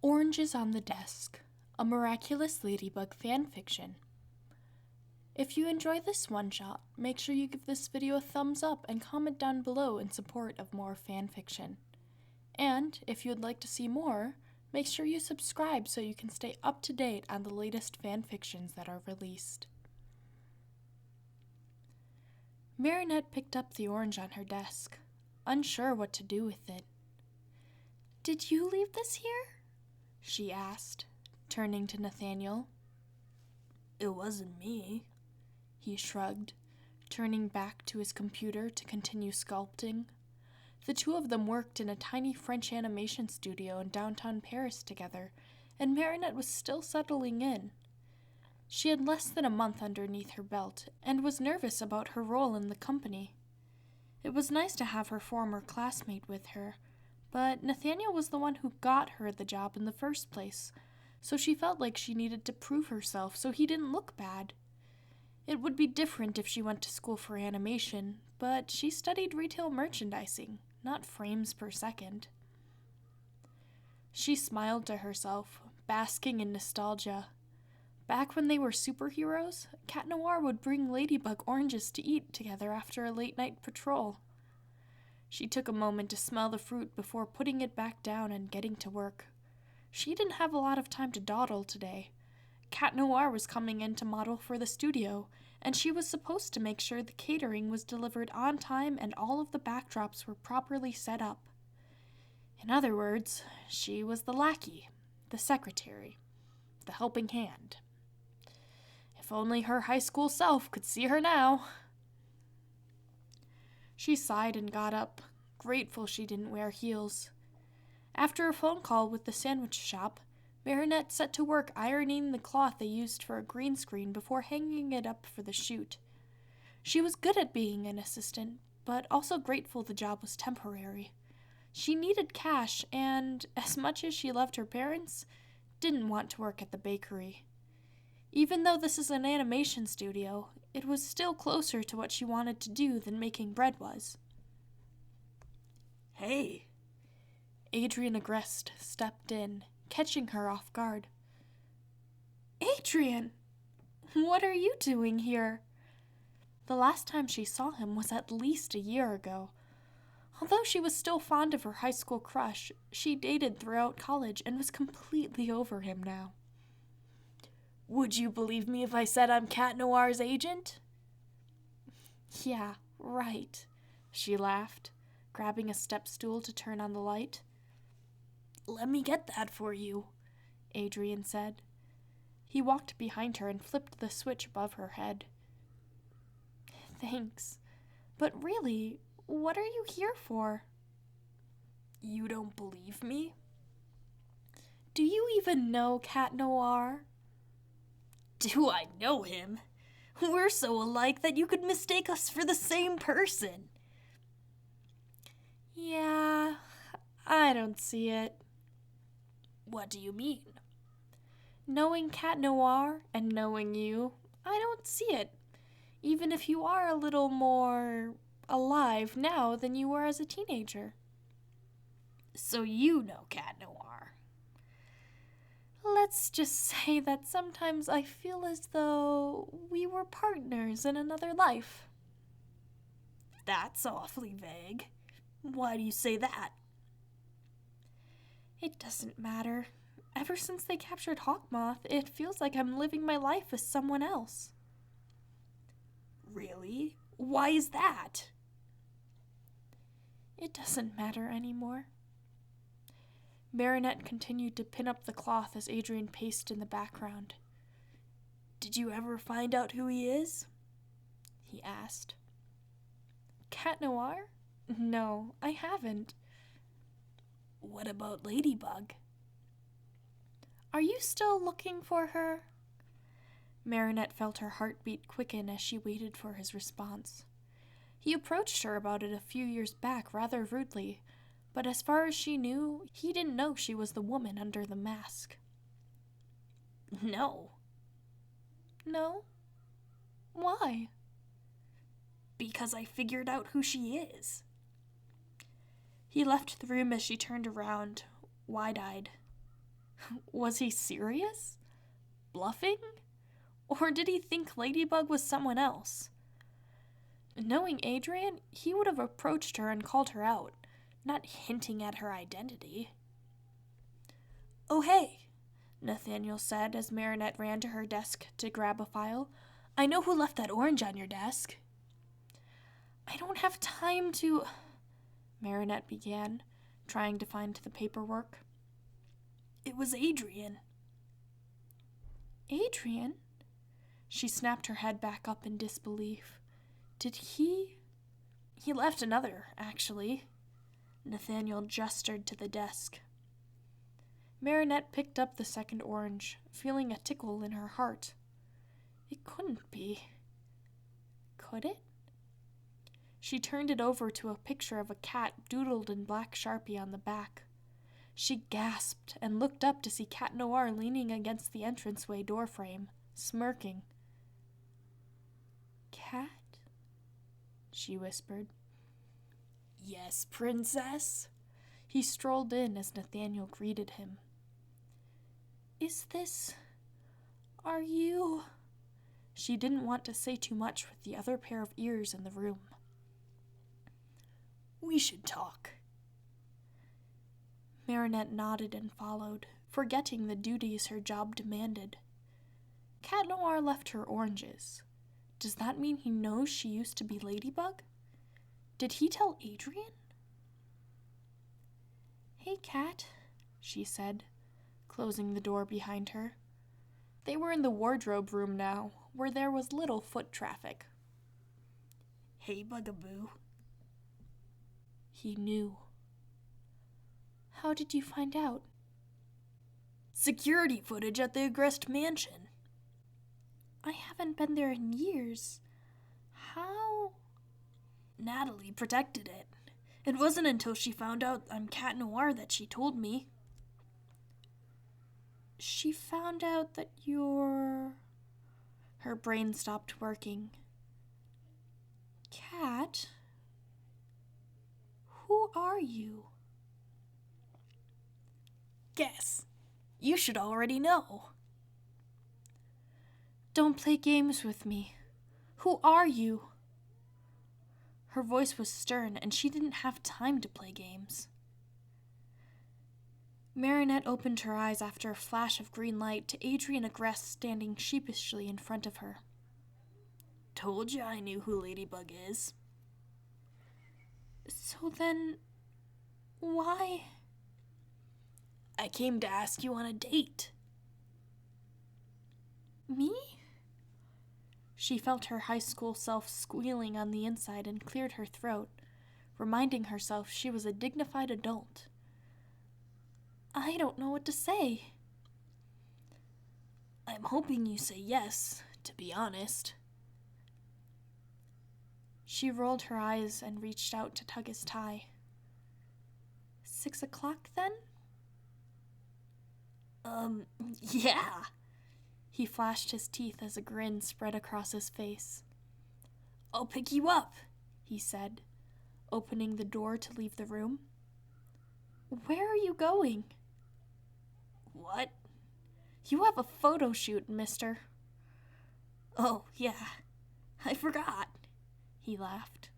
Oranges on the Desk, a Miraculous Ladybug Fanfiction. If you enjoy this one-shot, make sure you give this video a thumbs up and comment down below in support of more fanfiction. And, if you'd like to see more, make sure you subscribe so you can stay up to date on the latest fanfictions that are released. Marinette picked up the orange on her desk, unsure what to do with it. "Did you leave this here?" she asked, turning to Nathaniel. "It wasn't me," he shrugged, turning back to his computer to continue sculpting. The two of them worked in a tiny French animation studio in downtown Paris together, and Marinette was still settling in. She had less than a month underneath her belt, and was nervous about her role in the company. It was nice to have her former classmate with her, but Nathaniel was the one who got her the job in the first place, so she felt like she needed to prove herself so he didn't look bad. It would be different if she went to school for animation, but she studied retail merchandising, not frames per second. She smiled to herself, basking in nostalgia. Back when they were superheroes, Cat Noir would bring ladybug oranges to eat together after a late-night patrol. She took a moment to smell the fruit before putting it back down and getting to work. She didn't have a lot of time to dawdle today. Cat Noir was coming in to model for the studio, and she was supposed to make sure the catering was delivered on time and all of the backdrops were properly set up. In other words, she was the lackey, the secretary, the helping hand. If only her high school self could see her now. She sighed and got up, grateful she didn't wear heels. After a phone call with the sandwich shop, Marinette set to work ironing the cloth they used for a green screen before hanging it up for the shoot. She was good at being an assistant, but also grateful the job was temporary. She needed cash and, as much as she loved her parents, didn't want to work at the bakery. Even though this is an animation studio, it was still closer to what she wanted to do than making bread was. "Hey!" Adrien Agreste stepped in, catching her off guard. "Adrien! What are you doing here?" The last time she saw him was at least a year ago. Although she was still fond of her high school crush, she dated throughout college and was completely over him now. "Would you believe me if I said I'm Cat Noir's agent?" "Yeah, right," she laughed, grabbing a step stool to turn on the light. "Let me get that for you," Adrien said. He walked behind her and flipped the switch above her head. "Thanks. But really, what are you here for?" "You don't believe me?" "Do you even know Cat Noir?" "Do I know him? We're so alike that you could mistake us for the same person." "Yeah, I don't see it." "What do you mean?" "Knowing Cat Noir and knowing you, I don't see it. Even if you are a little more alive now than you were as a teenager." "So you know Cat Noir?" "Let's just say that sometimes I feel as though we were partners in another life." "That's awfully vague. Why do you say that?" "It doesn't matter. Ever since they captured Hawkmoth, it feels like I'm living my life as someone else." "Really? Why is that?" "It doesn't matter anymore." Marinette continued to pin up the cloth as Adrien paced in the background. "Did you ever find out who he is?" he asked. "Cat Noir? No, I haven't." "What about Ladybug?" "Are you still looking for her?" Marinette felt her heartbeat quicken as she waited for his response. He approached her about it a few years back rather rudely, but as far as she knew, he didn't know she was the woman under the mask. "No." "No? Why?" "Because I figured out who she is." He left the room as she turned around, wide-eyed. Was he serious? Bluffing? Or did he think Ladybug was someone else? Knowing Adrien, he would have approached her and called her out, not hinting at her identity. "Oh, hey," Nathaniel said as Marinette ran to her desk to grab a file. "I know who left that orange on your desk." "I don't have time to," Marinette began, trying to find the paperwork. "It was Adrien." "Adrien?" She snapped her head back up in disbelief. "Did he? He left another, actually." Nathaniel gestured to the desk. Marinette picked up the second orange, feeling a tickle in her heart. It couldn't be. Could it? She turned it over to a picture of a cat doodled in black Sharpie on the back. She gasped and looked up to see Cat Noir leaning against the entranceway doorframe, smirking. "Cat?" she whispered. "Yes, princess?" He strolled in as Nathaniel greeted him. Are you... She didn't want to say too much with the other pair of ears in the room. "We should talk." Marinette nodded and followed, forgetting the duties her job demanded. Cat Noir left her oranges. Does that mean he knows she used to be Ladybug? Did he tell Adrien? "Hey, Cat," she said, closing the door behind her. They were in the wardrobe room now, where there was little foot traffic. "Hey, Bugaboo." He knew. "How did you find out?" "Security footage at the Agrest mansion." "I haven't been there in years. How?" "Natalie protected it. It wasn't until she found out I'm Cat Noir that she told me." "She found out that you're..." Her brain stopped working. "Cat? Who are you?" "Guess. You should already know." "Don't play games with me. Who are you?" Her voice was stern, and she didn't have time to play games. Marinette opened her eyes after a flash of green light to Adrien Agrest standing sheepishly in front of her. "Told you I knew who Ladybug is." "So then, why?" "I came to ask you on a date." "Me?" She felt her high school self squealing on the inside and cleared her throat, reminding herself she was a dignified adult. "I don't know what to say." "I'm hoping you say yes, to be honest." She rolled her eyes and reached out to tug his tie. 6 o'clock then? Yeah." He flashed his teeth as a grin spread across his face. "I'll pick you up," he said, opening the door to leave the room. "Where are you going?" "What?" "You have a photo shoot, mister." "Oh, yeah. I forgot." He laughed.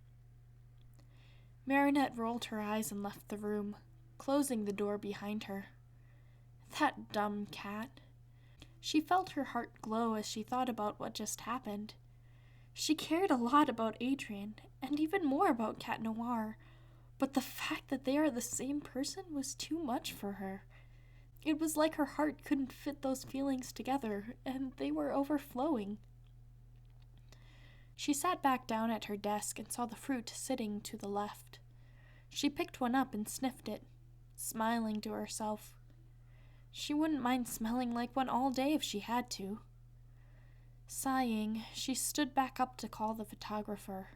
Marinette rolled her eyes and left the room, closing the door behind her. That dumb cat. She felt her heart glow as she thought about what just happened. She cared a lot about Adrien, and even more about Cat Noir, but the fact that they are the same person was too much for her. It was like her heart couldn't fit those feelings together, and they were overflowing. She sat back down at her desk and saw the fruit sitting to the left. She picked one up and sniffed it, smiling to herself. She wouldn't mind smelling like one all day if she had to. Sighing, she stood back up to call the photographer.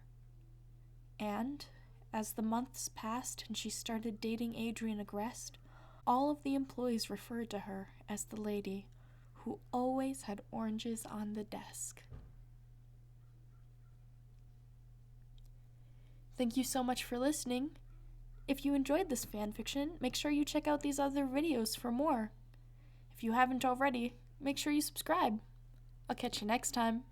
And, as the months passed and she started dating Adrien Agrest, all of the employees referred to her as the lady who always had oranges on the desk. Thank you so much for listening. If you enjoyed this fanfiction, make sure you check out these other videos for more. If you haven't already, make sure you subscribe. I'll catch you next time.